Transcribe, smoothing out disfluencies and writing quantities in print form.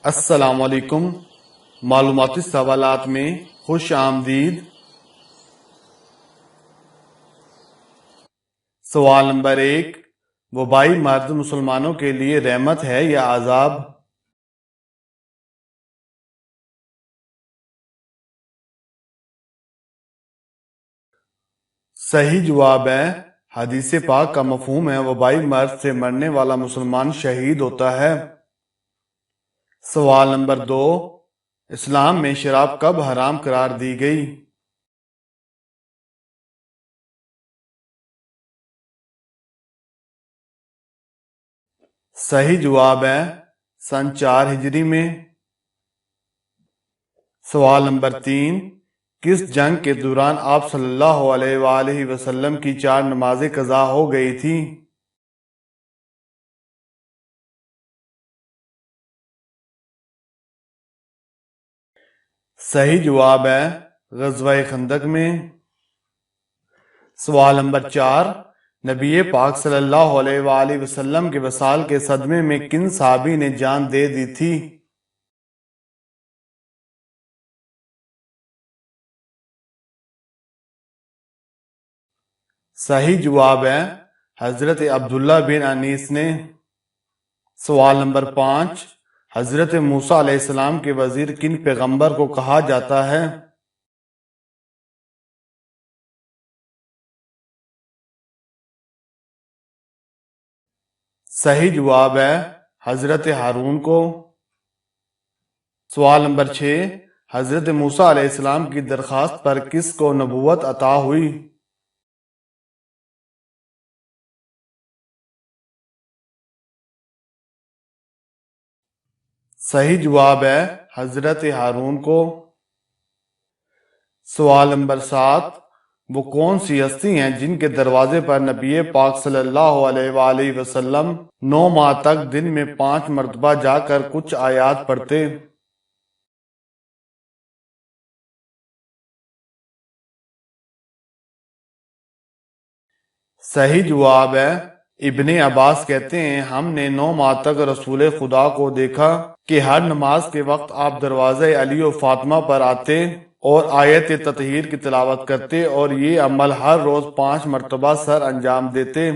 السلام علیکم۔ معلوماتی سوالات میں خوش آمدید۔ سوال نمبر 1، وبائی مرض مسلمانوں کے لیے رحمت ہے یا عذاب؟ صحیح جواب ہے، حدیث پاک کا مفہوم ہے وبائی مرض سے مرنے والا مسلمان شہید ہوتا ہے۔ سوال نمبر 2، اسلام میں شراب کب حرام قرار دی گئی؟ صحیح جواب ہے، سن 4 ہجری میں۔ سوال نمبر 3، کس جنگ کے دوران آپ صلی اللہ علیہ وآلہ وسلم کی 4 نمازیں قضا ہو گئی تھیں؟ صحیح جواب ہے، غزوہ خندق میں۔ سوال نمبر 4، نبی پاک صلی اللہ علیہ وآلہ وسلم کے وصال کے صدمے میں کن صحابی نے جان دے دی تھی؟ صحیح جواب ہے، حضرت عبداللہ بن انیس نے۔ سوال نمبر 5، حضرت موسیٰ علیہ السلام کے وزیر کن پیغمبر کو کہا جاتا ہے؟ صحیح جواب ہے، حضرت ہارون کو۔ سوال نمبر 6، حضرت موسیٰ علیہ السلام کی درخواست پر کس کو نبوت عطا ہوئی؟ صحیح جواب ہے، حضرت ہارون کو۔ سوال نمبر 7، وہ کون سی ہستی ہیں جن کے دروازے پر نبی پاک صلی اللہ علیہ وآلہ وسلم 9 ماہ تک دن میں 5 مرتبہ جا کر کچھ آیات پڑھتے؟ صحیح جواب ہے، ابن عباس کہتے ہیں ہم نے 9 ماہ تک رسول خدا کو دیکھا کہ ہر نماز کے وقت آپ دروازہ علی و فاطمہ پر آتے اور آیت تطہیر کی تلاوت کرتے اور یہ عمل ہر روز 5 مرتبہ سر انجام دیتے۔